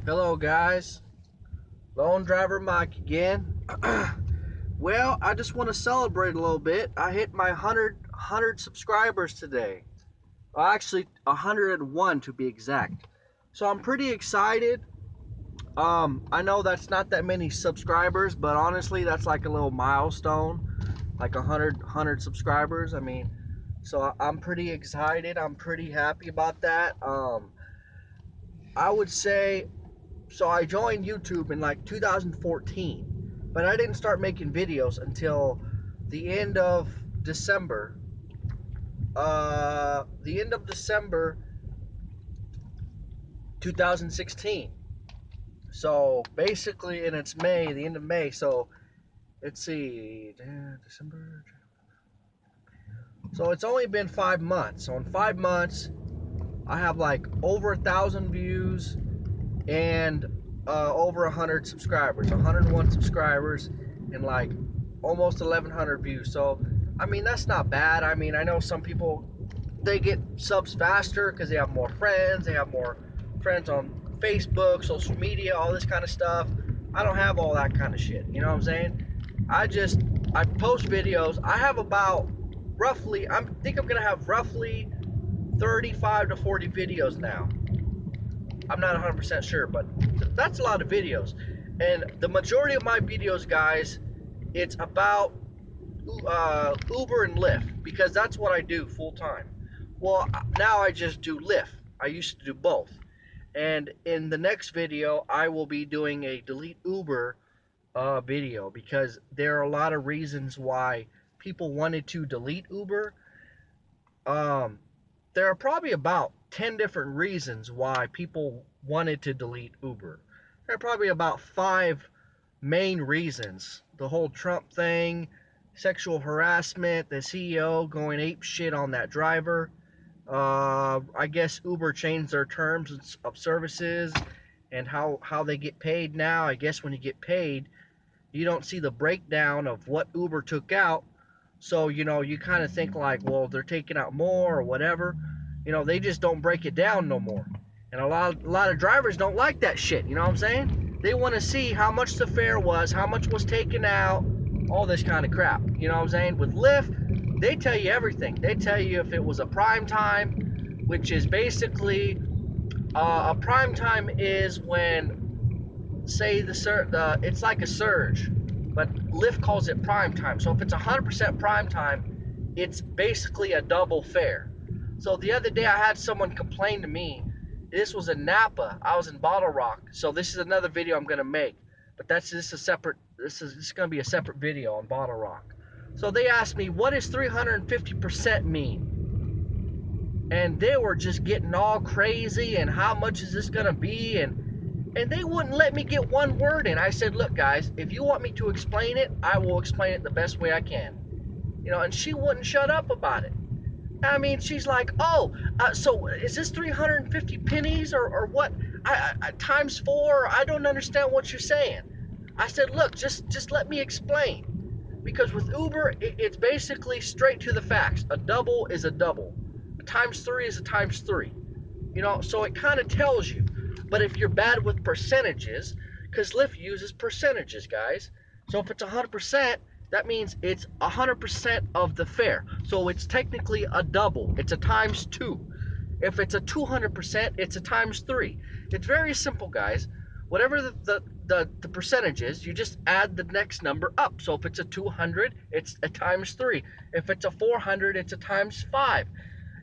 Hello guys, Lone Driver Mike again. Well, I just want to celebrate a little bit. I hit my 100 subscribers today. Well, actually 101 to be exact. So I'm pretty excited. I know that's not that many subscribers, but honestly that's like a little milestone, like 100 subscribers. I mean, so I'm pretty excited. I'm pretty happy about that. I would say, so I joined YouTube in like 2014, but I didn't start making videos until the end of December. The end of December 2016. So basically, and it's May, the end of May. So let's see, December. So it's only been 5 months. So in 5 months, I have like over 1,000 views and over 100 subscribers, 101 subscribers, and like almost 1,100 views. So I mean, that's not bad. I mean, I know some people, they get subs faster because they have more friends. They have more friends on Facebook, social media, all this kind of stuff. I don't have all that kind of shit. You know what I'm saying? I post videos. I have about roughly, I think I'm gonna have roughly 35 to 40 videos now. I'm not 100% sure, but that's a lot of videos. And the majority of my videos, guys, it's about Uber and Lyft, because that's what I do full time. Well, now I just do Lyft. I used to do both. And in the next video, I will be doing a delete Uber video, because there are a lot of reasons why people wanted to delete Uber. Um, there are probably about 10 different reasons why people wanted to delete Uber. There are probably about 5 main reasons. The whole Trump thing, sexual harassment, the CEO going ape shit on that driver. I guess Uber changed their terms of services and how they get paid now. I guess when you get paid, you don't see the breakdown of what Uber took out. So, you kind of think like, well, they're taking out more or whatever. They just don't break it down no more. And a lot of drivers don't like that shit. You know what I'm saying? They want to see how much the fare was, how much was taken out, all this kind of crap. You know what I'm saying? With Lyft, they tell you everything. They tell you if it was a prime time, which is basically a prime time is when, say it's like a surge, but Lyft calls it prime time. So if it's 100% prime time, it's basically a double fare. So the other day I had someone complain to me. This was in Napa. I was in Bottle Rock. So this is another video I'm gonna make, but this is gonna be a separate video on Bottle Rock. So they asked me, what does 350% mean? And they were just getting all crazy, and how much is this gonna be, and they wouldn't let me get one word in. I said, look guys, if you want me to explain it, I will explain it the best way I can. And she wouldn't shut up about it. I mean, she's like, oh, so is this 350 pennies or what? Times 4? I don't understand what you're saying. I said, look, just let me explain. Because with Uber, it's basically straight to the facts. A double is a double. A times 3 is a times 3. So it kind of tells you. But if you're bad with percentages, because Lyft uses percentages, guys. So if it's 100%, that means it's 100% of the fare. So it's technically a double. It's a times 2. If it's a 200%, it's a times 3. It's very simple, guys. Whatever the percentage is, you just add the next number up. So if it's a 200, it's a times 3. If it's a 400, it's a times 5.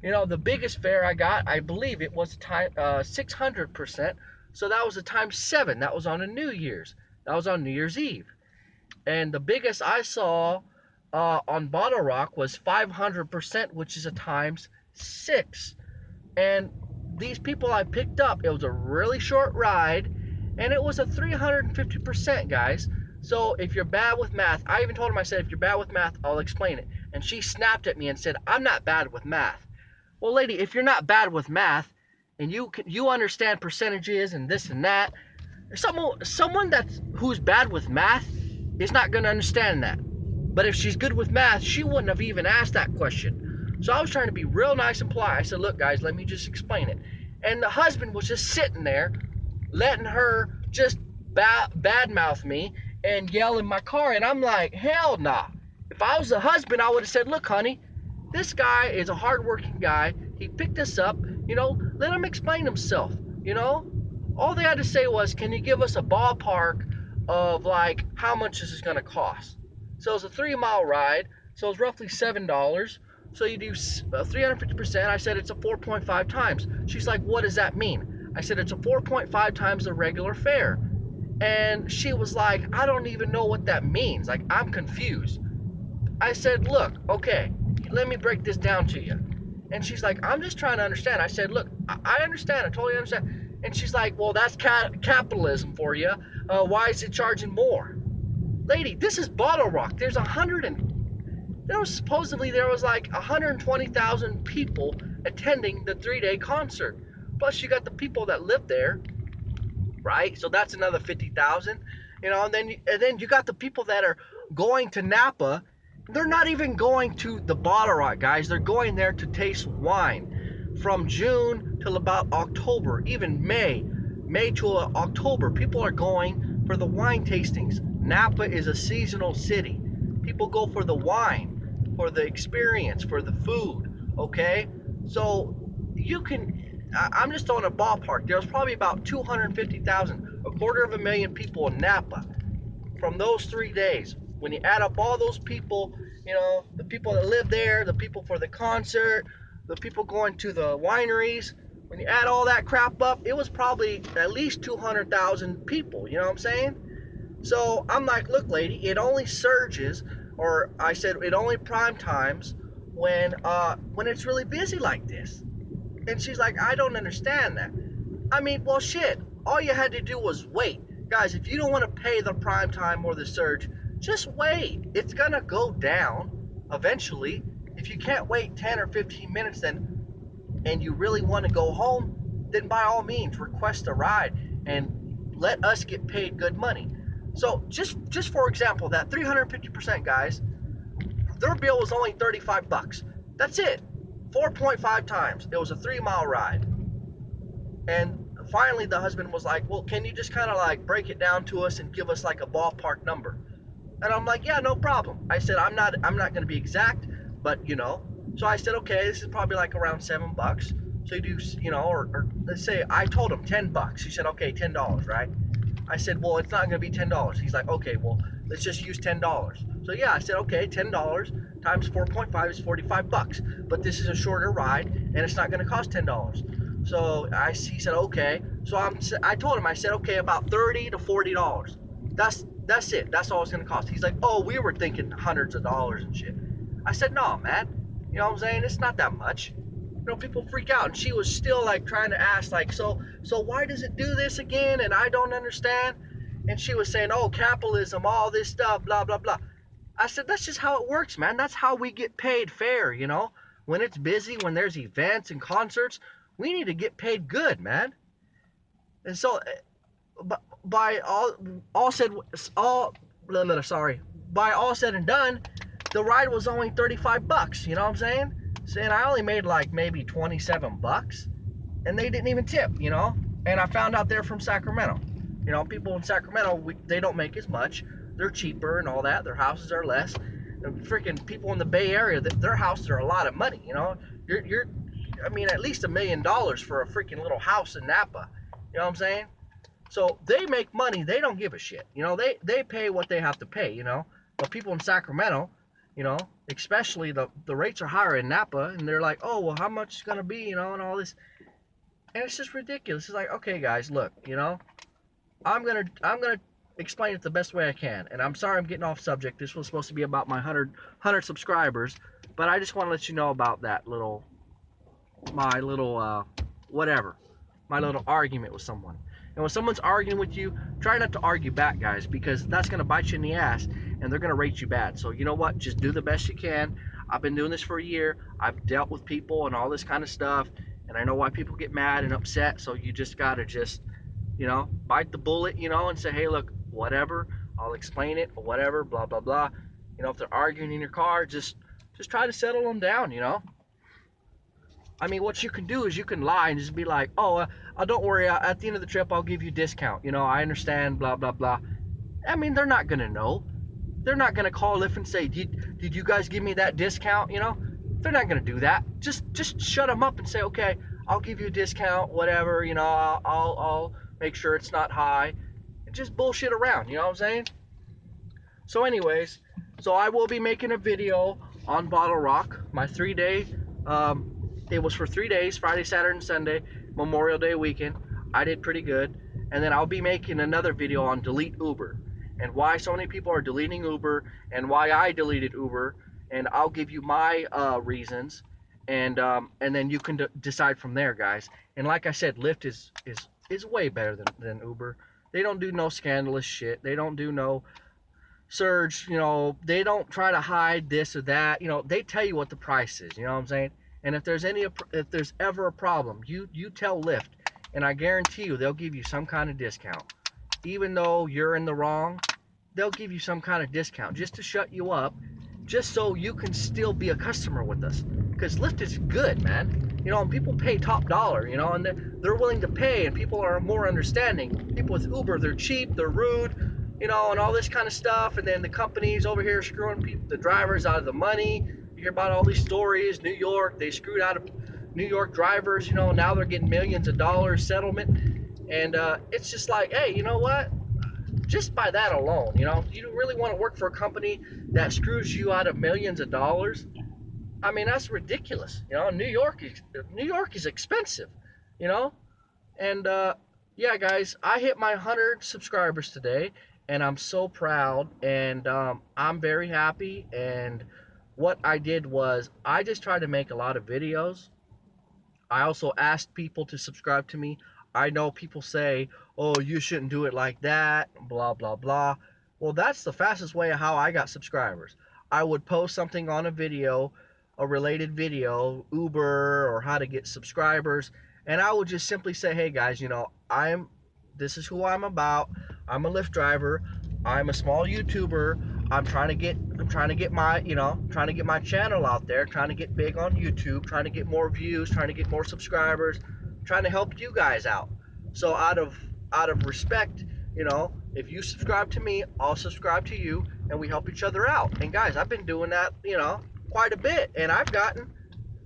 The biggest fare I got, I believe it was 600%. So that was a times 7. That was on a New Year's. That was on New Year's Eve. And the biggest I saw on Bottle Rock was 500%, which is a times 6. And these people I picked up, it was a really short ride, and it was a 350%, guys. So if you're bad with math, I even told him, I said, if you're bad with math, I'll explain it. And she snapped at me and said, I'm not bad with math. Well, lady, if you're not bad with math, and you understand percentages and this and that, someone who's bad with math is not going to understand that. But if she's good with math, she wouldn't have even asked that question. So I was trying to be real nice and polite. I said, look guys, let me just explain it. And the husband was just sitting there letting her just badmouth me and yell in my car. And I'm like, hell nah. If I was the husband, I would have said, look, honey, this guy is a hardworking guy. He picked us up. Let him explain himself. All they had to say was, can you give us a ballpark of like how much this is going to cost? So it's a 3-mile ride. So it's roughly $7. So you do 350%. I said it's a 4.5 times. She's like, what does that mean? I said it's a 4.5 times the regular fare. And she was like, I don't even know what that means. Like, I'm confused. I said, look, okay, let me break this down to you. And she's like, I'm just trying to understand. I said, look, I understand. I totally understand. And she's like, well, that's capitalism for you. Why is it charging more? Lady, this is Bottle Rock. Supposedly there was like 120,000 people attending the 3-day concert. Plus you got the people that live there, right? So that's another 50,000, and then you got the people that are going to Napa. They're not even going to the Bottle Rock, guys. They're going there to taste wine from June till about October, even May to October. People are going for the wine tastings. Napa is a seasonal city. People go for the wine, for the experience, for the food, okay? So I'm just throwing a ballpark. There was probably about 250,000, 250,000 people in Napa from those 3 days. When you add up all those people, the people that live there, the people for the concert, the people going to the wineries, when you add all that crap up, it was probably at least 200,000 people, you know what I'm saying? So I'm like, look, lady, it only surges, or I said it only prime times when it's really busy like this. And she's like, I don't understand that. I mean, well, shit. All you had to do was wait. Guys, if you don't want to pay the prime time or the surge, just wait. It's going to go down eventually. If you can't wait 10 or 15 minutes and you really want to go home, then by all means, request a ride and let us get paid good money. So just for example, that 350%, guys, their bill was only $35. That's it. 4.5 times. It was a 3-mile ride. And finally the husband was like, well, can you just kind of like break it down to us and give us like a ballpark number? And I'm like, yeah, no problem. I said, I'm not going to be exact, but so I said, okay, this is probably like around $7. So you do, or let's say I told him $10. He said, okay, $10, right? I said, well, it's not going to be $10. He's like, okay, well, let's just use $10. So yeah, I said, okay, $10 times 4.5 is $45. But this is a shorter ride, and it's not going to cost $10. So he said, okay. So I told him, I said, okay, about $30 to $40. That's it. That's all it's going to cost. He's like, oh, we were thinking hundreds of dollars and shit. I said, no, man. You know what I'm saying? It's not that much. People freak out. And she was still like trying to ask, like, so why does it do this again? And I don't understand. And she was saying, oh, capitalism, all this stuff, blah, blah, blah. I said, that's just how it works, man. That's how we get paid fair, When it's busy, when there's events and concerts, we need to get paid good, man. And so, by all said and done, the ride was only $35. You know what I'm saying? And I only made like maybe $27, and they didn't even tip, And I found out they're from Sacramento. People in Sacramento, they don't make as much. They're cheaper and all that. Their houses are less. And freaking people in the Bay Area, their houses are a lot of money. I mean, at least $1 million for a freaking little house in Napa. You know what I'm saying? So they make money. They don't give a shit. They pay what they have to pay. But people in Sacramento, especially the rates are higher in Napa, and they're like, oh, well, how much is gonna be, and all this, and it's just ridiculous. It's like, okay, guys, look, I'm gonna explain it the best way I can, and I'm sorry I'm getting off subject. This was supposed to be about my 100 subscribers, but I just want to let you know about that my little argument with someone. And when someone's arguing with you, try not to argue back, guys, because that's going to bite you in the ass, and they're going to rate you bad. So you know what? Just do the best you can. I've been doing this for a year. I've dealt with people and all this kind of stuff, and I know why people get mad and upset. So you just got to bite the bullet, and say, hey, look, whatever, I'll explain it, or whatever, blah, blah, blah. If they're arguing in your car, just try to settle them down, I mean, what you can do is you can lie and just be like, oh, don't worry, at the end of the trip, I'll give you a discount. You know, I understand, blah, blah, blah. I mean, they're not going to know. They're not going to call Lyft and say, did you guys give me that discount? You know, they're not going to do that. Just shut them up and say, okay, I'll give you a discount, whatever. You know, I'll make sure it's not high. And just bullshit around, you know what I'm saying? So anyways, so I will be making a video on Bottle Rock, my 3-day, it was for 3 days, Friday, Saturday, and Sunday, Memorial Day weekend. I did pretty good. And then I'll be making another video on delete Uber and why so many people are deleting Uber and why I deleted Uber. And I'll give you my reasons, and then you can decide from there, guys. And like I said, Lyft is way better than Uber. They don't do no scandalous shit. They don't do no surge, you know, they don't try to hide this or that. You know, they tell you what the price is, you know what I'm saying? And if there's ever a problem, you tell Lyft, and I guarantee you they'll give you some kind of discount. Even though you're in the wrong, they'll give you some kind of discount just to shut you up, just so you can still be a customer with us. Because Lyft is good, man. You know, and people pay top dollar, you know, and they're willing to pay, and people are more understanding. People with Uber, they're cheap, they're rude, you know, and all this kind of stuff. And then the companies over here screwing people, the drivers out of the money. You hear about all these stories. New York, they screwed out of New York drivers, you know, now they're getting millions of dollars settlement. And it's just like, hey, you know what? Just by that alone, you know, you really want to work for a company that screws you out of millions of dollars? I mean, that's ridiculous. You know, New York is expensive, you know. And yeah, guys, I hit my 100 subscribers today, and I'm so proud, and I'm very happy. And what I did was I just tried to make a lot of videos. I also asked people to subscribe to me. I know people say, oh, you shouldn't do it like that, blah, blah, blah. Well, that's the fastest way of how I got subscribers. I would post something on a video, a related video, Uber or how to get subscribers, and I would just simply say, hey guys, you know, this is who I'm about. I'm a Lyft driver. I'm a small YouTuber. I'm trying to get my, you know, trying to get my channel out there, trying to get big on YouTube, trying to get more views, trying to get more subscribers, trying to help you guys out. So out of respect, you know, if you subscribe to me, I'll subscribe to you, and we help each other out. And guys, I've been doing that, you know, quite a bit, and I've gotten,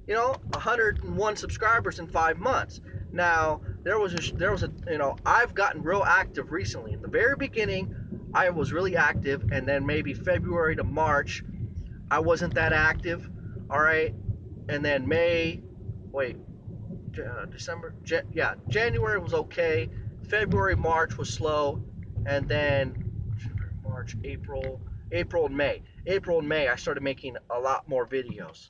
you know, 101 subscribers in 5 months. Now, there was a, you know, I've gotten real active recently. In the very beginning, I was really active, and then maybe February to March, I wasn't that active, all right? And then December, yeah, January was okay. February, March was slow, and then March, April and May, I started making a lot more videos.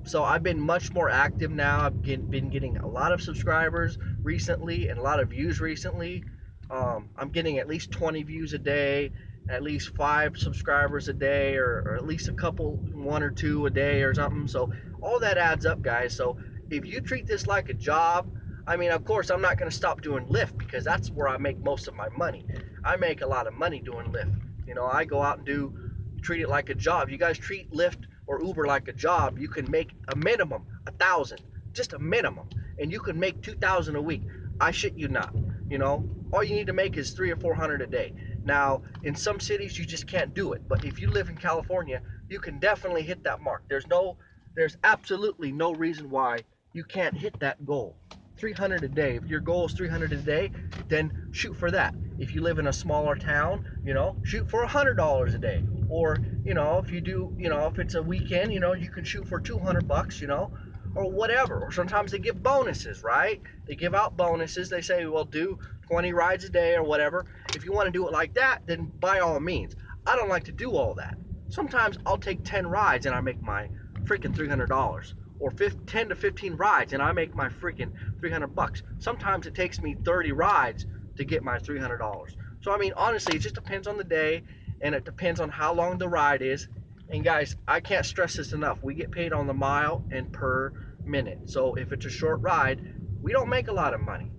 So I've been much more active now. I've been getting a lot of subscribers recently and a lot of views recently. I'm getting at least 20 views a day, at least 5 subscribers a day, or at least a couple, 1 or 2 a day or something. So all that adds up, guys. So if you treat this like a job, I mean, of course, I'm not going to stop doing Lyft because that's where I make most of my money. I make a lot of money doing Lyft. You know, I go out and treat it like a job. You guys treat Lyft or Uber like a job, you can make a minimum 1,000, just a minimum, and you can make 2,000 a week. I shit you not. You know, all you need to make is 300 or 400 a day. Now, in some cities you just can't do it, but if you live in California, you can definitely hit that mark. There's absolutely no reason why you can't hit that goal. 300 a day. If your goal is 300 a day, then shoot for that. If you live in a smaller town, you know, shoot for $100 a day. Or, you know, if you do, you know, if it's a weekend, you know, you can shoot for $200, you know, or whatever. Or sometimes they give bonuses, right? They give out bonuses. They say, well, do 20 rides a day or whatever. If you want to do it like that, then by all means. I don't like to do all that. Sometimes I'll take 10 rides and I make my freaking $300. Or 10 to 15 rides and I make my freaking $300. Sometimes it takes me 30 rides to get my $300. So I mean, honestly, it just depends on the day, and it depends on how long the ride is. And guys, I can't stress this enough. We get paid on the mile and per minute. So if it's a short ride, we don't make a lot of money.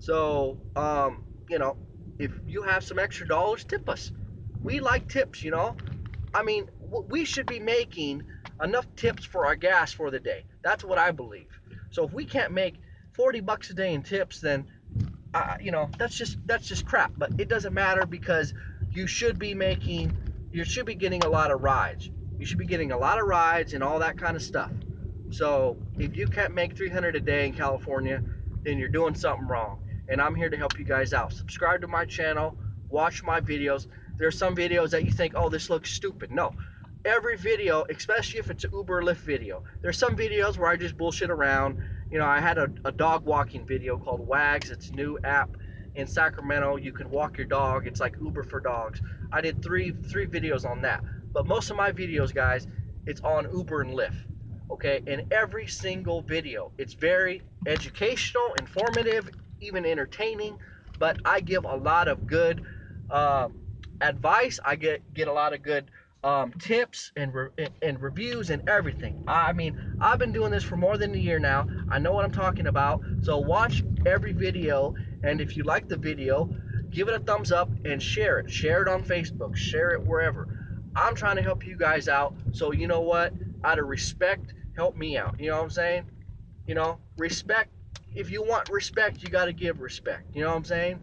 So you know, if you have some extra dollars, tip us. We like tips, you know. I mean, we should be making enough tips for our gas for the day. That's what I believe. So if we can't make 40 bucks a day in tips, then that's just crap. But it doesn't matter, because you should be getting a lot of rides. You should be getting a lot of rides and all that kind of stuff. So if you can't make 300 a day in California, then you're doing something wrong. And I'm here to help you guys out. Subscribe to my channel, watch my videos. There's some videos that you think, oh, this looks stupid. No, every video, especially if it's an Uber or Lyft video, there's some videos where I just bullshit around. I had a dog walking video called Wags. It's a new app in Sacramento. You can walk your dog. It's like Uber for dogs. I did three videos on that. But most of my videos, guys, it's on Uber and Lyft. Okay, in every single video, it's very educational, informative, even entertaining. But I give a lot of good advice. I get a lot of good tips and reviews and everything. I mean, I've been doing this for more than a year now. I know what I'm talking about. So watch every video, and if you like the video, give it a thumbs up and share it. Share it on Facebook. Share it wherever. I'm trying to help you guys out. So you know what? Out of respect, help me out. You know what I'm saying? Respect. If you want respect, you got to give respect. You know what I'm saying?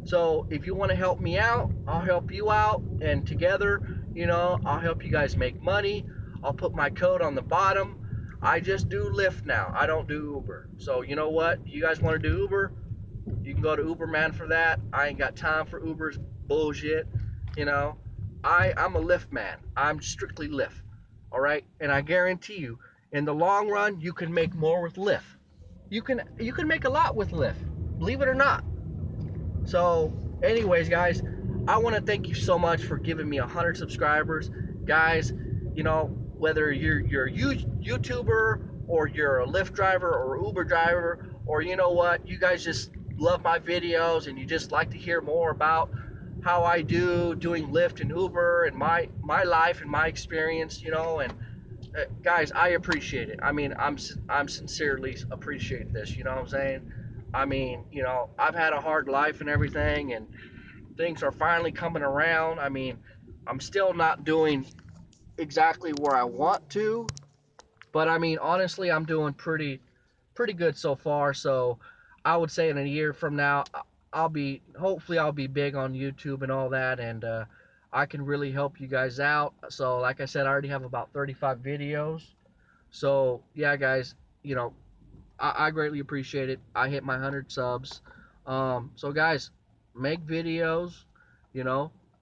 So if you want to help me out, I'll help you out, and together, I'll help you guys make money. I'll put my code on the bottom. I just do Lyft now. I don't do Uber. So you know what? You guys want to do Uber? You can go to Uberman for that. I ain't got time for Uber's bullshit. I'm a Lyft man. I'm strictly Lyft. All right? And I guarantee you, in the long run, you can make more with Lyft. You can make a lot with Lyft. Believe it or not. So anyways, guys, I want to thank you so much for giving me 100 subscribers. Guys, whether you're a YouTuber or you're a Lyft driver or Uber driver, or you know what, you guys just love my videos and you just like to hear more about how I doing Lyft and Uber and my life and my experience, and guys, I appreciate it. I mean, I'm sincerely appreciate this, you know what I'm saying? I mean, I've had a hard life and everything, and things are finally coming around. I mean, I'm still not doing exactly where I want to, but I mean, honestly, I'm doing pretty good so far. So I would say in a year from now, hopefully I'll be big on YouTube and all that, and I can really help you guys out. So like I said, I already have about 35 videos. So yeah, guys, I greatly appreciate it. I hit my 100 subs. So guys, make videos,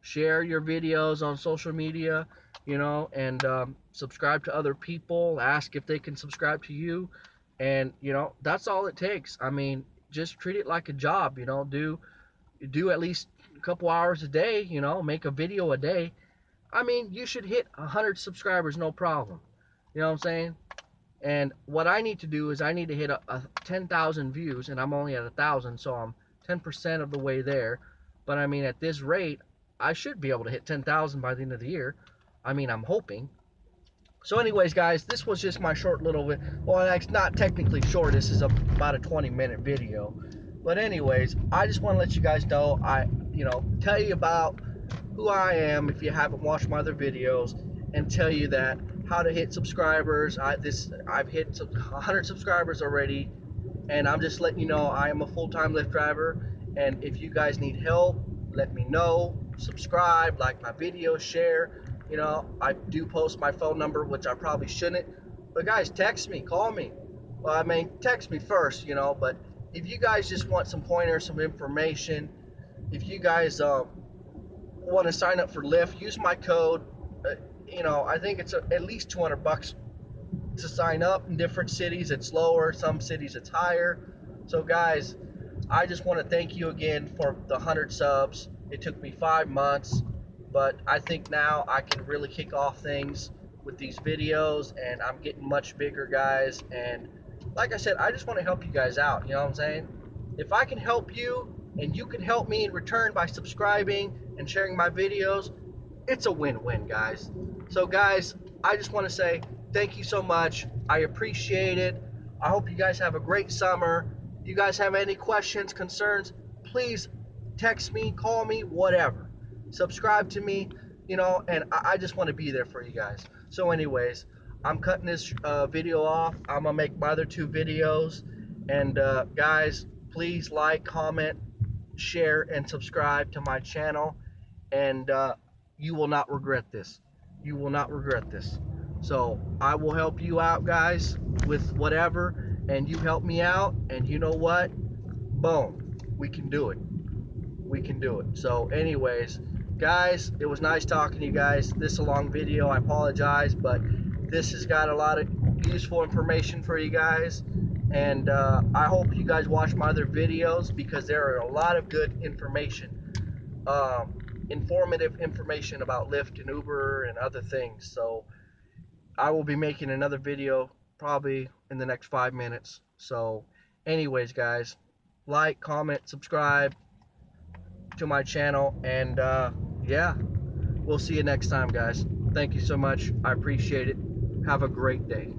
share your videos on social media, and subscribe to other people. Ask if they can subscribe to you. And, that's all it takes. I mean, just treat it like a job, do at least a couple hours a day, make a video a day. I mean, you should hit 100 subscribers, no problem. You know what I'm saying? And what I need to do is I need to hit a 10,000 views, and I'm only at 1,000, so I'm 10% of the way there. But I mean, at this rate, I should be able to hit 10,000 by the end of the year. I mean, I'm hoping. So anyways, guys, this was just my short little, well, it's not technically short. This is about a 20-minute video. But anyways, I just want to let you guys know, tell you about who I am if you haven't watched my other videos, and tell you that how to hit subscribers. I've hit 100 subscribers already, and I'm just letting you know I am a full-time Lyft driver. And if you guys need help, let me know. Subscribe, like my videos, share. I do post my phone number, which I probably shouldn't, but guys, text me, call me. Well, I mean, text me first, but if you guys just want some pointers, some information, if you guys want to sign up for Lyft, use my code. I think it's at least 200 bucks to sign up. In different cities it's lower, some cities it's higher. So guys, I just want to thank you again for the 100 subs. It took me 5 months, but I think now I can really kick off things with these videos, and I'm getting much bigger, guys. And like I said, I just want to help you guys out, you know what I'm saying? If I can help you and you can help me in return by subscribing and sharing my videos, it's a win-win, guys. So guys, I just want to say thank you so much. I appreciate it. I hope you guys have a great summer. If you guys have any questions, concerns, please text me, call me, whatever. Subscribe to me, and I just want to be there for you guys. So anyways, I'm cutting this video off. I'm gonna make my other 2 videos, and guys, please like, comment, share, and subscribe to my channel, and you will not regret this. You will not regret this. So I will help you out, guys, with whatever, and you help me out, and you know what? Boom, we can do it. We can do it. So anyways, guys, it was nice talking to you guys. This is a long video, I apologize, but this has got a lot of useful information for you guys, and I hope you guys watch my other videos, because there are a lot of good information, informative information about Lyft and Uber and other things. So I will be making another video probably in the next 5 minutes. So anyways, guys, like, comment, subscribe to my channel, and yeah, we'll see you next time, guys. Thank you so much. I appreciate it. Have a great day.